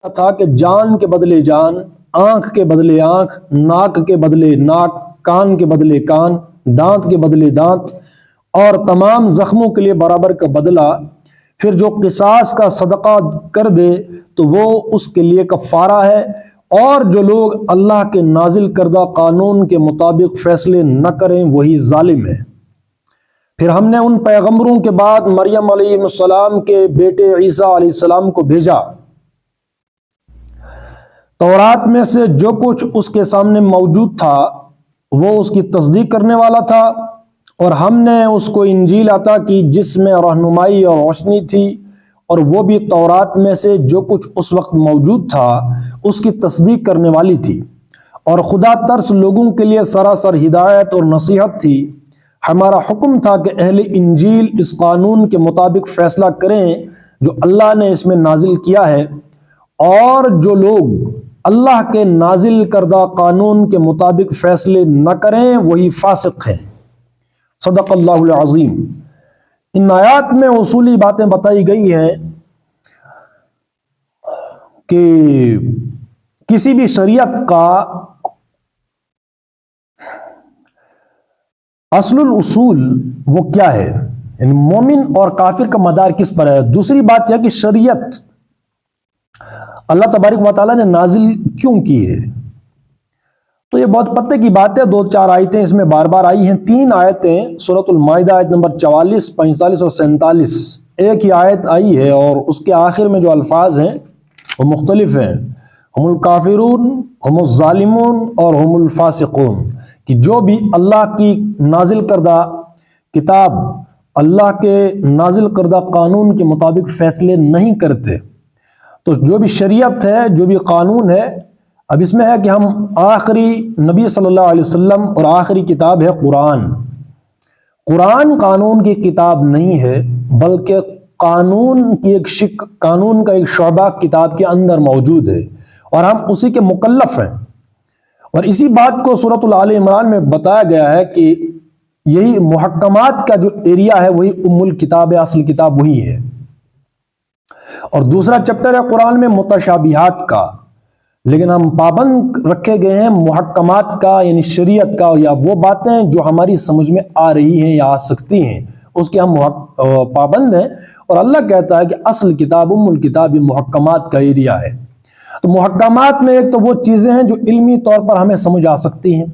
تھا کہ جان کے بدلے جان، آنکھ کے بدلے آنکھ، ناک کے بدلے ناک، کان کے بدلے کان، دانت کے بدلے دانت، اور تمام زخموں کے لیے برابر کا بدلہ۔ پھر جو قصاص کا صدقہ کر دے تو وہ اس کے لیے کفارہ ہے، اور جو لوگ اللہ کے نازل کردہ قانون کے مطابق فیصلے نہ کریں وہی ظالم ہے۔ پھر ہم نے ان پیغمبروں کے بعد مریم علیہ السلام کے بیٹے عیسیٰ علیہ السلام کو بھیجا۔ تورات میں سے جو کچھ اس کے سامنے موجود تھا وہ اس کی تصدیق کرنے والا تھا، اور ہم نے اس کو انجیل عطا کی جس میں رہنمائی اور روشنی تھی، اور وہ بھی تورات میں سے جو کچھ اس وقت موجود تھا اس کی تصدیق کرنے والی تھی، اور خدا ترس لوگوں کے لیے سراسر ہدایت اور نصیحت تھی۔ ہمارا حکم تھا کہ اہل انجیل اس قانون کے مطابق فیصلہ کریں جو اللہ نے اس میں نازل کیا ہے، اور جو لوگ اللہ کے نازل کردہ قانون کے مطابق فیصلے نہ کریں وہی فاسق ہیں۔ صدق اللہ العظیم۔ ان آیات میں اصولی باتیں بتائی گئی ہیں کہ کسی بھی شریعت کا اصل الاصول وہ کیا ہے، یعنی مومن اور کافر کا مدار کس پر ہے۔ دوسری بات یہ کہ شریعت اللہ تبارک و تعالیٰ نے نازل کیوں کی ہے، تو یہ بہت پتے کی بات ہے۔ 2-4 آیتیں اس میں بار بار آئی ہیں، 3 آیتیں سورۃ المائدہ آیت نمبر 44، 45 اور 47، ایک ہی آیت آئی ہے، اور اس کے آخر میں جو الفاظ ہیں وہ مختلف ہیں۔ ہم الکافرون، ہم الظالمون اور ہم الفاسقون، کہ جو بھی اللہ کی نازل کردہ کتاب، اللہ کے نازل کردہ قانون کے مطابق فیصلے نہیں کرتے، تو جو بھی شریعت ہے، جو بھی قانون ہے، اب اس میں ہے کہ ہم آخری نبی صلی اللہ علیہ وسلم اور آخری کتاب ہے قرآن۔ قرآن قانون کی کتاب نہیں ہے، بلکہ قانون کی ایک قانون کا ایک شعبہ کتاب کے اندر موجود ہے، اور ہم اسی کے مکلف ہیں۔ اور اسی بات کو سورۃ آل عمران میں بتایا گیا ہے کہ یہی محکمات کا جو ایریا ہے وہی ام الکتاب ہے، اصل کتاب وہی ہے۔ اور دوسرا چیپٹر ہے قرآن میں متشابہات کا، لیکن ہم پابند رکھے گئے ہیں محکمات کا، یعنی شریعت کا، یا وہ باتیں جو ہماری سمجھ میں آ رہی ہیں یا آ سکتی ہیں اس کے ہم پابند ہیں۔ اور اللہ کہتا ہے کہ اصل کتاب ام الکتاب محکمات کا ایریا ہے۔ تو محکمات میں ایک تو وہ چیزیں ہیں جو علمی طور پر ہمیں سمجھ آ سکتی ہیں،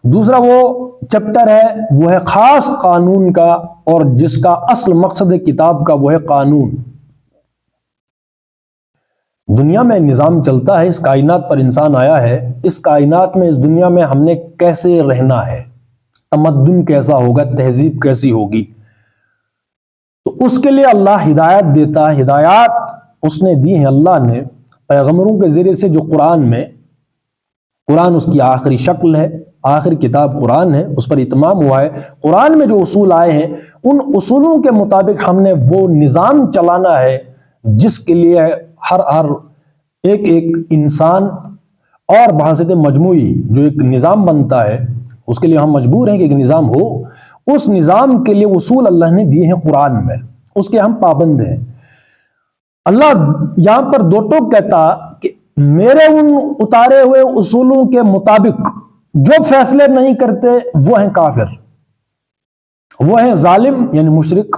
دوسرا وہ چیپٹر ہے وہ ہے خاص قانون کا، اور جس کا اصل مقصد کتاب کا وہ ہے قانون۔ دنیا میں نظام چلتا ہے، اس کائنات پر انسان آیا ہے، اس کائنات میں، اس دنیا میں ہم نے کیسے رہنا ہے، تمدن کیسا ہوگا، تہذیب کیسی ہوگی، تو اس کے لیے اللہ ہدایت دیتا ہے۔ ہدایات اس نے دی ہیں اللہ نے پیغمبروں کے ذریعے سے، جو قرآن اس کی آخری شکل ہے، آخری کتاب قرآن ہے، اس پر اتمام ہوا ہے۔ قرآن میں جو اصول آئے ہیں ان اصولوں کے مطابق ہم نے وہ نظام چلانا ہے جس کے لیے ہر ایک انسان اور بحثیت مجموعی جو ایک نظام بنتا ہے اس کے لیے ہم مجبور ہیں کہ ایک نظام ہو۔ اس نظام کے لیے اصول اللہ نے دیے ہیں قرآن میں، اس کے ہم پابند ہیں۔ اللہ یہاں پر 2 ٹوک کہتا کہ میرے ان اتارے ہوئے اصولوں کے مطابق جو فیصلے نہیں کرتے وہ ہیں کافر، وہ ہیں ظالم یعنی مشرک۔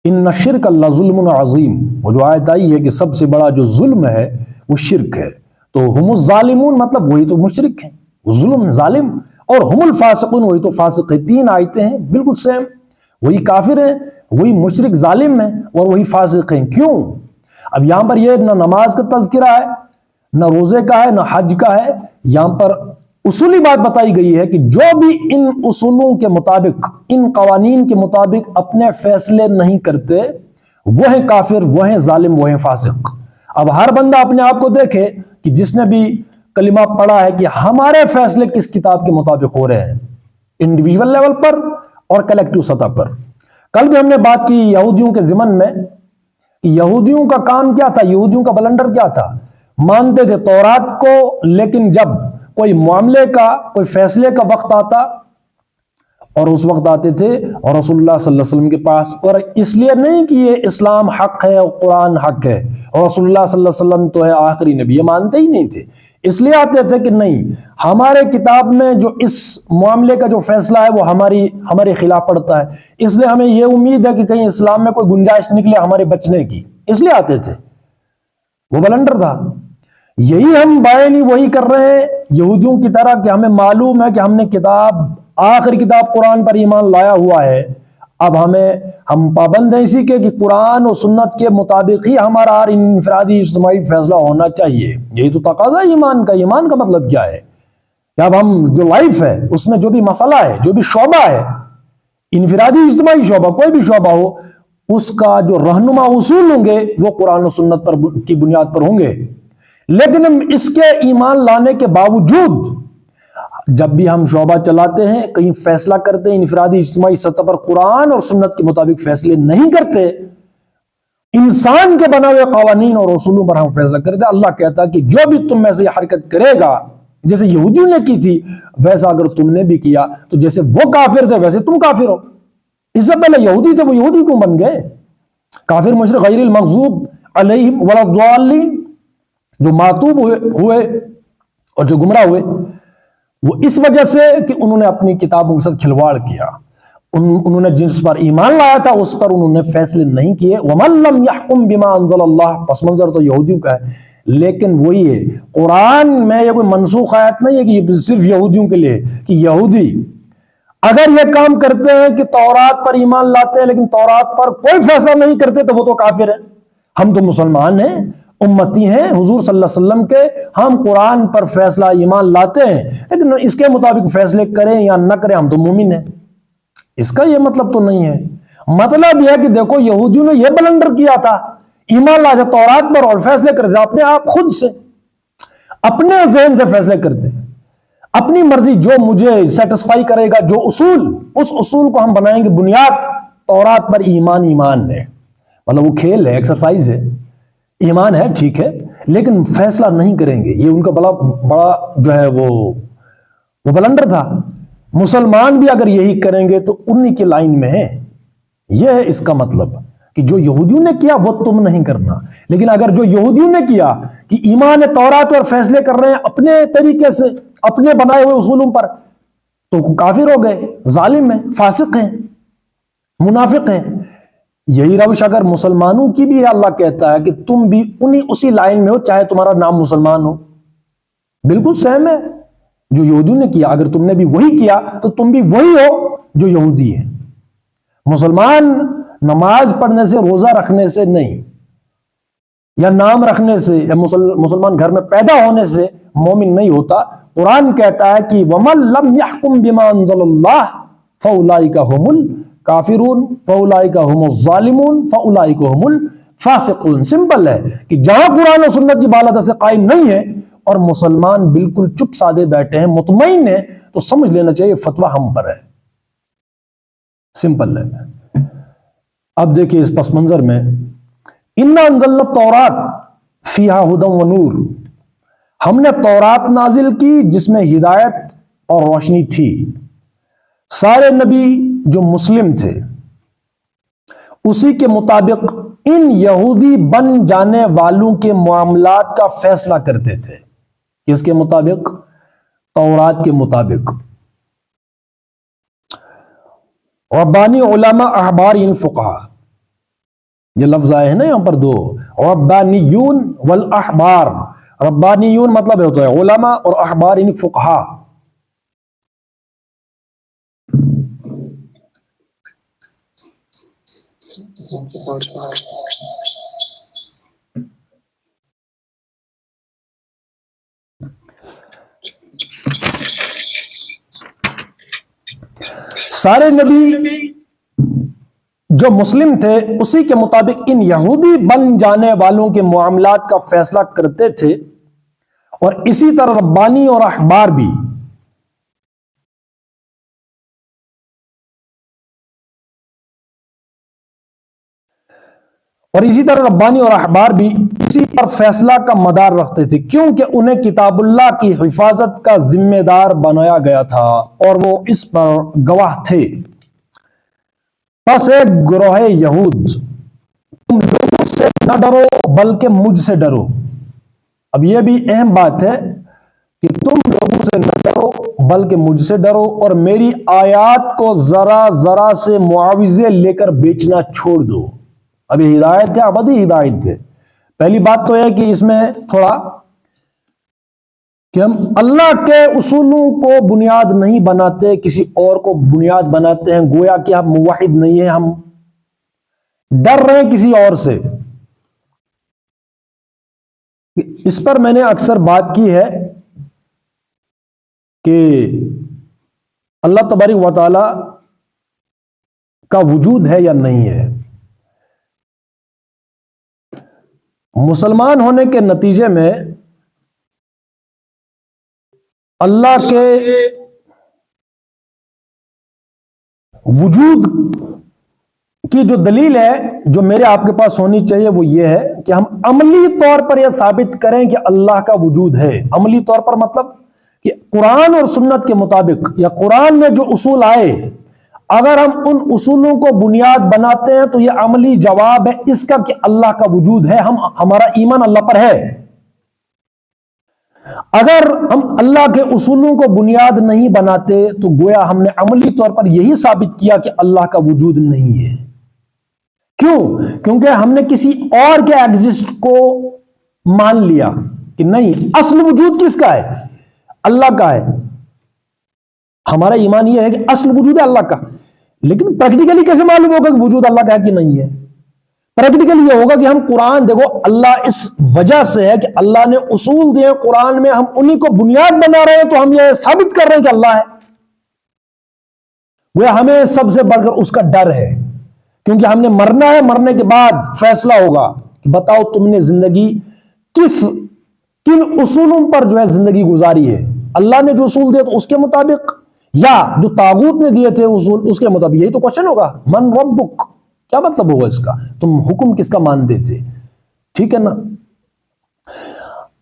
ان الشرک لظلم عظیم، وہ جو آیت آئی ہے کہ سب سے بڑا جو ظلم ہے وہ شرک ہے، تو ہم الظالمون مطلب وہی تو مشرک ہیں، ظلم ظالم، اور ہم الفاسقون وہی تو فاسق ہے۔ 3 آیتیں ہیں بالکل سیم، وہی کافر ہیں، وہی مشرک ظالم ہیں، اور وہی فاسق ہیں۔ کیوں؟ اب یہاں پر یہ نہ نماز کا تذکرہ ہے، نہ روزے کا ہے، نہ حج کا ہے، یہاں پر اصولی بات بتائی گئی ہے کہ جو بھی ان اصولوں کے مطابق، ان قوانین کے مطابق اپنے فیصلے نہیں کرتے وہ ہیں کافر، وہ ہیں ظالم، وہ ہیں فاسق۔ اب ہر بندہ اپنے آپ کو دیکھے کہ جس نے بھی کلمہ پڑھا ہے کہ ہمارے فیصلے کس کتاب کے مطابق ہو رہے ہیں، انڈیویجول لیول پر اور کلیکٹیو سطح پر۔ کل بھی ہم نے بات کی یہودیوں کے ضمن میں کہ یہودیوں کا کام کیا تھا، یہودیوں کا بلنڈر کیا تھا، مانتے تھے تورات کو، لیکن جب کوئی معاملے کا، کوئی فیصلے کا وقت آتا اور اس وقت آتے تھے اور رسول اللہ صلی اللہ علیہ وسلم کے پاس، اور اس لیے نہیں کہ یہ اسلام حق ہے اور قرآن حق ہے اور رسول اللہ صلی اللہ علیہ وسلم تو ہے آخری نبی، یہ مانتے ہی نہیں تھے۔ اس لیے آتے تھے کہ نہیں، ہمارے کتاب میں جو اس معاملے کا جو فیصلہ ہے وہ ہمارے خلاف پڑتا ہے، اس لیے ہمیں یہ امید ہے کہ کہیں اسلام میں کوئی گنجائش نکلے ہمارے بچنے کی، اس لیے آتے تھے۔ وہ بلنڈر تھا۔ یہی ہم بائیں وہی کر رہے ہیں یہودیوں کی طرح کہ ہمیں معلوم ہے کہ ہم نے آخری کتاب قرآن پر ایمان لایا ہوا ہے، اب ہم پابند ہیں اسی کے کہ قرآن اور سنت کے مطابق ہی ہمارا ہر انفرادی اجتماعی فیصلہ ہونا چاہیے۔ یہی تو تقاضا ہے ایمان کا مطلب کیا ہے کہ اب ہم جو لائف ہے اس میں جو بھی مسئلہ ہے، جو بھی شعبہ ہے، انفرادی اجتماعی شعبہ کوئی بھی شعبہ ہو، اس کا جو رہنما اصول ہوں گے وہ قرآن و سنت کی بنیاد پر ہوں گے۔ لیکن ہم اس کے ایمان لانے کے باوجود جب بھی ہم شعبہ چلاتے ہیں، کہیں فیصلہ کرتے ہیں، انفرادی اجتماعی سطح پر قرآن اور سنت کے مطابق فیصلے نہیں کرتے، انسان کے بنا ہوئے قوانین اور اصولوں پر ہم فیصلہ کرتے ہیں۔ اللہ کہتا ہے کہ جو بھی تم میں سے یہ حرکت کرے گا، جیسے یہودیوں نے کی تھی ویسا اگر تم نے بھی کیا تو جیسے وہ کافر تھے ویسے تم کافر ہو۔ اس سے پہلے یہودی تھے، وہ یہودی کیوں بن گئے؟ کافر مشرک غیر المغضوب علیہم ولا الضالین، جو معتوب ہوئے اور جو گمراہ ہوئے، وہ اس وجہ سے کہ انہوں نے اپنی کتابوں کے ساتھ کھلواڑ کیا، انہوں نے جس پر ایمان لایا تھا اس پر انہوں نے فیصلے نہیں کیے۔ وَمَن لَّمْ يَحْكُم بِمَا أَنزَلَ اللَّهُ، پس منظر تو یہودیوں کا ہے، لیکن وہی ہے قرآن میں یہ کوئی منسوخ آیت نہیں ہے کہ یہ صرف یہودیوں کے لیے، کہ یہودی اگر یہ کام کرتے ہیں کہ تورات پر ایمان لاتے ہیں لیکن تورات پر کوئی فیصلہ نہیں کرتے تو وہ تو کافر ہیں۔ ہم تو مسلمان ہیں، امتی ہیں حضور صلی اللہ علیہ وسلم کے، ہم قرآن پر فیصلہ ایمان لاتے ہیں لیکن اس کے مطابق فیصلے کریں یا نہ کریں ہم تو مومن ہیں۔ اس کا یہ مطلب تو نہیں ہے۔ مطلب یہ کہ دیکھو یہودیوں نے یہ بلنڈر کیا تھا، ایمان لاتے تورات پر اور فیصلے کرتے اپنے آپ خود سے، اپنے ذہن سے فیصلے کرتے، اپنی مرضی جو مجھے سیٹسفائی کرے گا، جو اصول، اس اصول کو ہم بنائیں گے بنیاد تورات پر ایمان ہے، مطلب وہ کھیل ہے، ایکسرسائز ہے، ایمان ہے ٹھیک ہے لیکن فیصلہ نہیں کریں گے۔ یہ ان کا بڑا جو ہے وہ بلنڈر تھا۔ مسلمان بھی اگر یہی کریں گے تو انہی کی لائن میں ہے۔ یہ ہے اس کا مطلب کہ جو یہودیوں نے کیا وہ تم نہیں کرنا، لیکن اگر جو یہودیوں نے کیا کہ ایمان تورات اور فیصلے کر رہے ہیں اپنے طریقے سے، اپنے بنائے ہوئے اصولوں پر، تو کافر ہو گئے، ظالم ہیں، فاسق ہیں، منافق ہیں۔ یہی روش اگر مسلمانوں کی بھی ہے، اللہ کہتا ہے کہ تم بھی اسی لائن میں ہو چاہے تمہارا نام مسلمان ہو، بالکل سیم ہے جو یہودیوں نے کیا۔ اگر تم نے بھی وہی کیا تو تم بھی وہی ہو جو یہودی ہے۔ مسلمان نماز پڑھنے سے، روزہ رکھنے سے نہیں، یا نام رکھنے سے، یا مسلمان گھر میں پیدا ہونے سے مومن نہیں ہوتا۔ قرآن کہتا ہے کہ وَمَن لَّمْ يَحْكُم بِمَا أَنزَلَ اللَّهُ فَأُولَٰئِكَ هُمُ الْكَافِرُونَ فَأُولَٰئِكَ هُمُ الظَّالِمُونَ فَأُولَٰئِكَ هُمُ الْفَاسِقُونَ۔ سمپل ہے کہ جہاں قرآن و سنت کی بالادستی سے قائم نہیں ہے اور مسلمان بالکل چپ سادے بیٹھے ہیں، مطمئن ہیں، تو سمجھ لینا چاہیے فتویٰ ہم پر ہے۔ سمپل ہے۔ اب دیکھیے اس پس منظر میں اِنَّا أَنزَلْنَا التَّوْرَاةَ فِيهَا هُدًى وَنُورٌ، ہم نے تورات نازل کی جس میں ہدایت اور روشنی تھی۔ سارے نبی جو مسلم تھے اسی کے مطابق ان یہودی بن جانے والوں کے معاملات کا فیصلہ کرتے تھے۔ کس کے مطابق؟ تورات کے مطابق۔ ربانی علماء، احبار یعنی فقہا، یہ لفظ آئے ہیں نا یہاں پر دو، ربانیون والاحبار۔ ربانیون مطلب ہوتا ہے علماء اور احبار یعنی فقہا۔ سارے نبی جو مسلم تھے اسی کے مطابق ان یہودی بن جانے والوں کے معاملات کا فیصلہ کرتے تھے، اور اسی طرح ربانی اور احبار بھی۔ اور اسی طرح ربانی اور احبار بھی اسی پر فیصلہ کا مدار رکھتے تھے، کیونکہ انہیں کتاب اللہ کی حفاظت کا ذمہ دار بنایا گیا تھا اور وہ اس پر گواہ تھے۔ پس ایک گروہ یہود، تم لوگوں سے نہ ڈرو بلکہ مجھ سے ڈرو۔ اب یہ بھی اہم بات ہے کہ تم لوگوں سے نہ ڈرو بلکہ مجھ سے ڈرو، اور میری آیات کو ذرا ذرا سے معاوضے لے کر بیچنا چھوڑ دو۔ اب یہ ہدایت ہے، ابدی ہدایت ہے۔ پہلی بات تو ہے کہ اس میں تھوڑا کہ ہم اللہ کے اصولوں کو بنیاد نہیں بناتے، کسی اور کو بنیاد بناتے ہیں، گویا کہ ہم موحد نہیں ہیں، ہم ڈر رہے ہیں کسی اور سے۔ اس پر میں نے اکثر بات کی ہے کہ اللہ تبارک و تعالی کا وجود ہے یا نہیں ہے۔ مسلمان ہونے کے نتیجے میں اللہ کے وجود کی جو دلیل ہے جو میرے آپ کے پاس ہونی چاہیے وہ یہ ہے کہ ہم عملی طور پر یہ ثابت کریں کہ اللہ کا وجود ہے۔ عملی طور پر مطلب کہ قرآن اور سنت کے مطابق یا قرآن میں جو اصول آئے، اگر ہم ان اصولوں کو بنیاد بناتے ہیں تو یہ عملی جواب ہے اس کا کہ اللہ کا وجود ہے، ہمارا ایمان اللہ پر ہے۔ اگر ہم اللہ کے اصولوں کو بنیاد نہیں بناتے تو گویا ہم نے عملی طور پر یہی ثابت کیا کہ اللہ کا وجود نہیں ہے۔ کیوں؟ کیونکہ ہم نے کسی اور کے ایگزسٹ کو مان لیا کہ نہیں، اصل وجود کس کا ہے؟ اللہ کا ہے۔ ہمارا ایمان یہ ہے کہ اصل وجود ہے اللہ کا، لیکن پریکٹیکلی کیسے معلوم ہوگا کہ وجود اللہ کا ہے کہ نہیں ہے؟ پریکٹیکلی یہ ہوگا کہ ہم قرآن دیکھو، اللہ اس وجہ سے ہے کہ اللہ نے اصول دیے قرآن میں، ہم انہی کو بنیاد بنا رہے ہیں تو ہم یہ ثابت کر رہے ہیں کہ اللہ ہے۔ وہ ہمیں سب سے بڑھ کر اس کا ڈر ہے، کیونکہ ہم نے مرنا ہے، مرنے کے بعد فیصلہ ہوگا کہ بتاؤ تم نے زندگی کن اصولوں پر جو ہے زندگی گزاری ہے؟ اللہ نے جو اصول دیے تو اس کے مطابق، یا جو طاغوت نے دیے تھے اصول اس کے مطابق؟ یہی تو کوشچن ہوگا، من ربک، کیا مطلب ہوگا اس کا؟ تم حکم کس کا مانتے تھے؟ ٹھیک ہے نا؟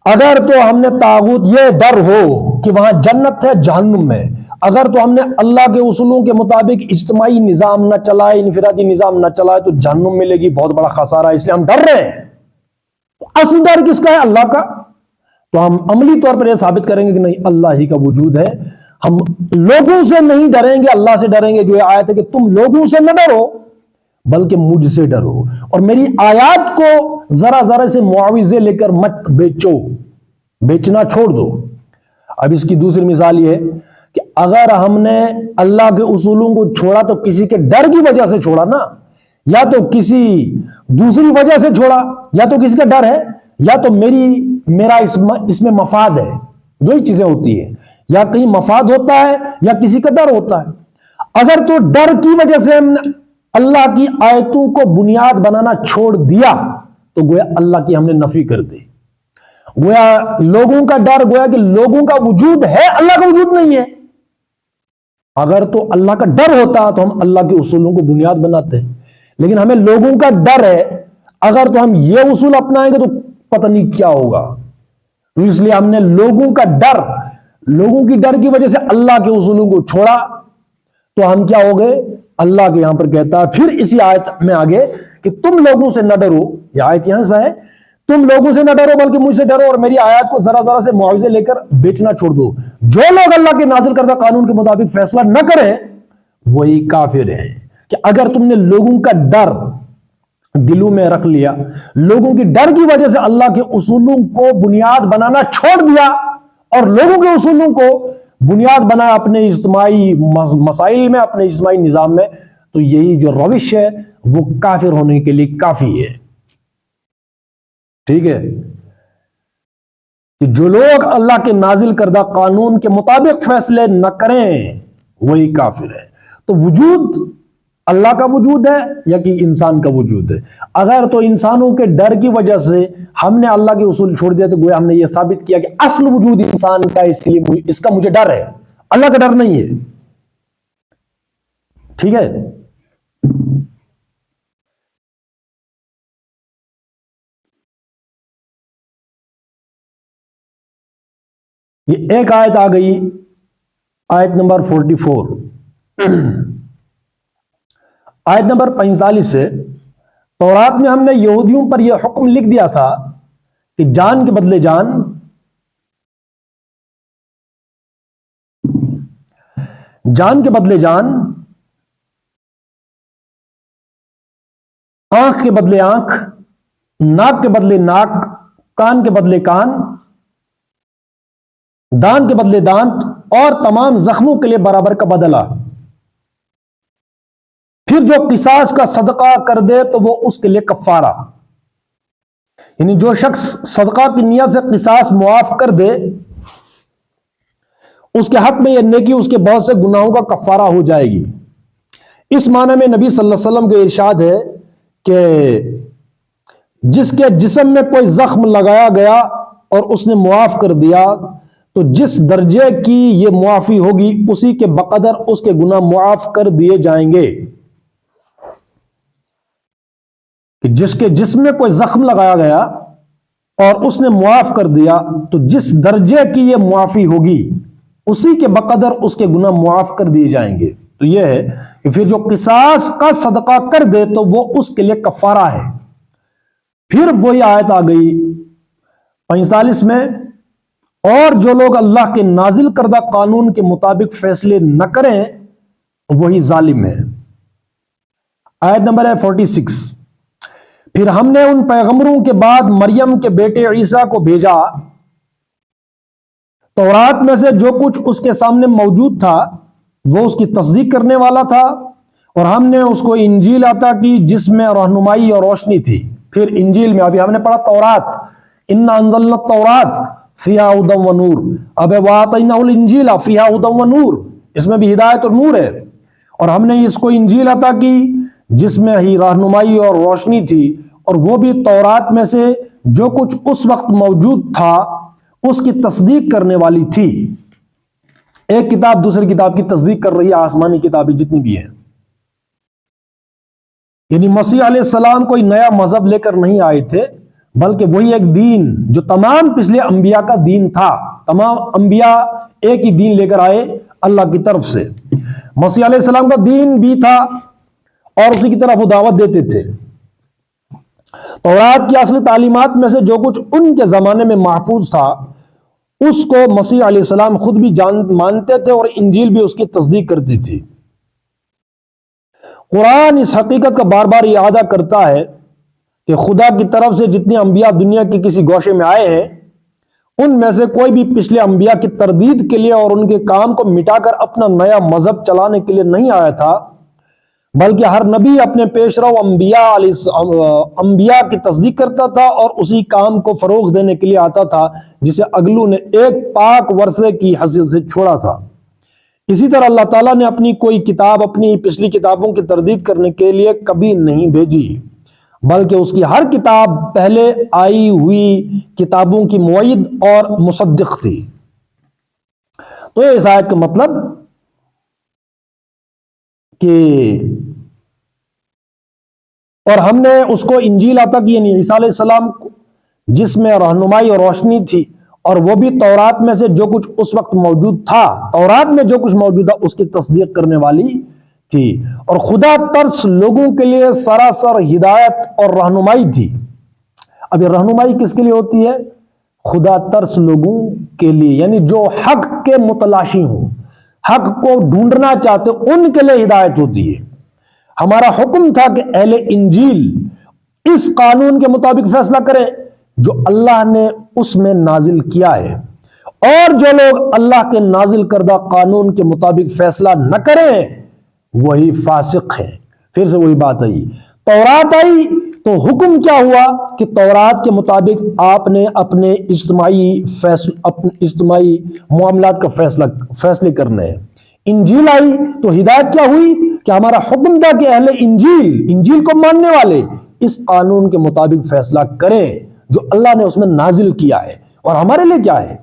اگر تو ہم نے طاغوت، یہ ڈر ہو کہ وہاں جنت ہے جہنم میں، اگر تو ہم نے اللہ کے اصولوں کے مطابق اجتماعی نظام نہ چلائے، انفرادی نظام نہ چلائے تو جہنم ملے گی، بہت بڑا خسارہ، اس لیے ہم ڈر رہے ہیں۔ اصل ڈر کس کا ہے؟ اللہ کا۔ تو ہم عملی طور پر یہ ثابت کریں گے کہ نہیں، اللہ ہی کا وجود ہے۔ ہم لوگوں سے نہیں ڈریں گے، اللہ سے ڈریں گے۔ جو یہ آیت ہے کہ تم لوگوں سے نہ ڈرو بلکہ مجھ سے ڈرو، اور میری آیات کو ذرا ذرا سے معاوضے لے کر مت بیچو، بیچنا چھوڑ دو۔ اب اس کی دوسری مثال یہ ہے کہ اگر ہم نے اللہ کے اصولوں کو چھوڑا تو کسی کے ڈر کی وجہ سے چھوڑا نا، یا تو کسی دوسری وجہ سے چھوڑا، یا تو کسی کا ڈر ہے، یا تو میرا اس میں مفاد ہے۔ دو ہی چیزیں ہوتی ہیں، یا کہیں مفاد ہوتا ہے یا کسی کا ڈر ہوتا ہے۔ اگر تو ڈر کی وجہ سے ہم نے اللہ کی آیتوں کو بنیاد بنانا چھوڑ دیا تو گویا اللہ کی ہم نے نفی کر دی۔ گویا لوگوں کا ڈر، گویا کہ لوگوں کا وجود ہے، اللہ کا وجود نہیں ہے۔ اگر تو اللہ کا ڈر ہوتا تو ہم اللہ کے اصولوں کو بنیاد بناتے، لیکن ہمیں لوگوں کا ڈر ہے۔ اگر تو ہم یہ اصول اپنائیں گے تو پتہ نہیں کیا ہوگا، تو اس لیے ہم نے لوگوں کا ڈر، لوگوں کی ڈر کی وجہ سے اللہ کے اصولوں کو چھوڑا تو ہم کیا ہو گئے؟ اللہ کے یہاں پر کہتا ہے پھر اسی آیت میں آگے کہ تم لوگوں سے نہ ڈرو، یہ آیت یہاں سے ہے، تم لوگوں سے نہ ڈرو بلکہ مجھ سے ڈرو، اور میری آیات کو ذرا ذرا سے معاوضے لے کر بیچنا چھوڑ دو۔ جو لوگ اللہ کے نازل کردہ قانون کے مطابق فیصلہ نہ کریں وہی کافر ہیں۔ کہ اگر تم نے لوگوں کا ڈر دلوں میں رکھ لیا، لوگوں کی ڈر کی وجہ سے اللہ کے اصولوں کو بنیاد بنانا چھوڑ دیا اور لوگوں کے اصولوں کو بنیاد بنایا اپنے اجتماعی مسائل میں، اپنے اجتماعی نظام میں، تو یہی جو روش ہے وہ کافر ہونے کے لیے کافی ہے۔ ٹھیک ہے؟ کہ جو لوگ اللہ کے نازل کردہ قانون کے مطابق فیصلے نہ کریں وہی کافر ہے۔ تو وجود اللہ کا وجود ہے یا کہ انسان کا وجود ہے؟ اگر تو انسانوں کے ڈر کی وجہ سے ہم نے اللہ کے اصول چھوڑ دیا تو گویا ہم نے یہ ثابت کیا کہ اصل وجود انسان کا، اس لیے اس کا مجھے ڈر ہے، اللہ کا ڈر نہیں ہے۔ ٹھیک ہے؟ یہ ایک آیت آ گئی، آیت نمبر 44۔ آیت نمبر 45 سے تورات میں ہم نے یہودیوں پر یہ حکم لکھ دیا تھا کہ جان کے بدلے جان، جان کے بدلے جان، آنکھ کے بدلے آنکھ، ناک کے بدلے ناک، کان کے بدلے کان، دانت کے بدلے دانت، اور تمام زخموں کے لیے برابر کا بدلہ۔ پھر جو قصاص کا صدقہ کر دے تو وہ اس کے لیے کفارہ، یعنی جو شخص صدقہ کی نیت سے قصاص معاف کر دے اس کے حق میں یہ نیکی اس کے بہت سے گناہوں کا کفارہ ہو جائے گی۔ اس معنی میں نبی صلی اللہ علیہ وسلم کا ارشاد ہے کہ جس کے جسم میں کوئی زخم لگایا گیا اور اس نے معاف کر دیا تو جس درجے کی یہ معافی ہوگی اسی کے بقدر اس کے گناہ معاف کر دیے جائیں گے۔ کہ جس کے جسم میں کوئی زخم لگایا گیا اور اس نے معاف کر دیا تو جس درجے کی یہ معافی ہوگی اسی کے بقدر اس کے گناہ معاف کر دیے جائیں گے۔ تو یہ ہے کہ پھر جو قصاص کا صدقہ کر دے تو وہ اس کے لیے کفارہ ہے۔ پھر وہی آیت آ گئی 45 میں، اور جو لوگ اللہ کے نازل کردہ قانون کے مطابق فیصلے نہ کریں وہی ظالم ہے۔ آیت نمبر ہے 46۔ پھر ہم نے ان پیغمبروں کے بعد مریم کے بیٹے عیسیٰ کو بھیجا، تورات میں سے جو کچھ اس کے سامنے موجود تھا وہ اس کی تصدیق کرنے والا تھا، اور ہم نے اس کو انجیل عطا کی جس میں رہنمائی اور روشنی تھی۔ پھر انجیل میں ابھی ہم نے پڑھا تورات، انا انزلنا التورات فیہا ھدی و نور، اب وآتیناہ الانجیل فیہا ھدی و نور، اس میں بھی ہدایت اور نور ہے، اور ہم نے اس کو انجیل عطا کی جس میں ہی رہنمائی اور روشنی تھی، اور وہ بھی تورات میں سے جو کچھ اس وقت موجود تھا اس کی تصدیق کرنے والی تھی۔ ایک کتاب دوسری کتاب کی تصدیق کر رہی ہے، آسمانی کتابیں جتنی بھی ہیں۔ یعنی مسیح علیہ السلام کوئی نیا مذہب لے کر نہیں آئے تھے، بلکہ وہی ایک دین جو تمام پچھلے انبیاء کا دین تھا۔ تمام انبیاء ایک ہی دین لے کر آئے اللہ کی طرف سے۔ مسیح علیہ السلام کا دین بھی تھا اور اسی کی طرف وہ دعوت دیتے تھے۔ تورات کی اصل تعلیمات میں سے جو کچھ ان کے زمانے میں محفوظ تھا اس کو مسیح علیہ السلام خود بھی مانتے تھے، اور انجیل بھی اس کی تصدیق کرتی تھی۔ قرآن اس حقیقت کا بار بار اعادہ کرتا ہے کہ خدا کی طرف سے جتنے انبیاء دنیا کے کسی گوشے میں آئے ہیں ان میں سے کوئی بھی پچھلے انبیاء کی تردید کے لیے اور ان کے کام کو مٹا کر اپنا نیا مذہب چلانے کے لیے نہیں آیا تھا، بلکہ ہر نبی اپنے پیشرو انبیاء کی تصدیق کرتا تھا اور اسی کام کو فروغ دینے کے لیے آتا تھا جسے اگلو نے ایک پاک ورثے کی حیثیت سے چھوڑا تھا۔ اسی طرح اللہ تعالیٰ نے اپنی کوئی کتاب اپنی پچھلی کتابوں کی تردید کرنے کے لیے کبھی نہیں بھیجی، بلکہ اس کی ہر کتاب پہلے آئی ہوئی کتابوں کی معید اور مصدق تھی۔ تو یہ اس آیت کا مطلب کہ اور ہم نے اس کو انجیل عطا کی، یعنی عیسیٰ علیہ السلام کو، جس میں رہنمائی اور روشنی تھی، اور وہ بھی تورات میں سے جو کچھ اس وقت موجود تھا، تورات میں جو کچھ موجود تھا اس کی تصدیق کرنے والی تھی، اور خدا ترس لوگوں کے لیے سراسر ہدایت اور رہنمائی تھی۔ اب یہ رہنمائی کس کے لیے ہوتی ہے؟ خدا ترس لوگوں کے لیے، یعنی جو حق کے متلاشی ہوں، حق کو ڈھونڈنا چاہتے ان کے لیے ہدایت ہوتی ہے۔ ہمارا حکم تھا کہ اہل انجیل اس قانون کے مطابق فیصلہ کریں جو اللہ نے اس میں نازل کیا ہے، اور جو لوگ اللہ کے نازل کردہ قانون کے مطابق فیصلہ نہ کریں وہی فاسق ہیں۔ پھر سے وہی بات آئی، تورات آئی تو حکم کیا ہوا کہ تورات کے مطابق آپ نے اپنے اجتماعی معاملات کا فیصلے کرنے ہیں۔ انجیل آئی تو ہدایت کیا ہوئی کہ ہمارا حکم تھا کہ اہل انجیل کو ماننے والے اس قانون کے مطابق فیصلہ کریں جو اللہ نے اس میں نازل کیا ہے۔ اور ہمارے لیے کیا ہے؟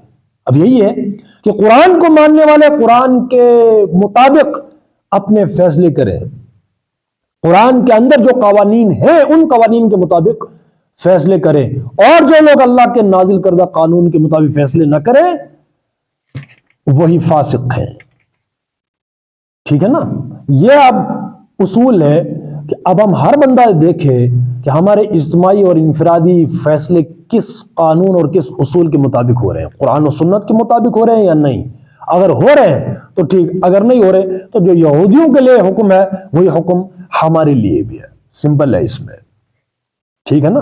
اب یہی ہے کہ قرآن کو ماننے والے قرآن کے مطابق اپنے فیصلے کریں، قرآن کے اندر جو قوانین ہیں ان قوانین کے مطابق فیصلے کریں، اور جو لوگ اللہ کے نازل کردہ قانون کے مطابق فیصلے نہ کریں وہی فاسق ہیں. ٹھیک ہے نا. یہ اب اصول ہے کہ اب ہم ہر بندہ دیکھے کہ ہمارے اجتماعی اور انفرادی فیصلے کس قانون اور کس اصول کے مطابق ہو رہے ہیں. قرآن و سنت کے مطابق ہو رہے ہیں یا نہیں. اگر ہو رہے ہیں تو ٹھیک, اگر نہیں ہو رہے تو جو یہودیوں کے لیے حکم ہے وہی حکم ہمارے لیے بھی ہے. سمپل ہے اس میں. ٹھیک ہے نا.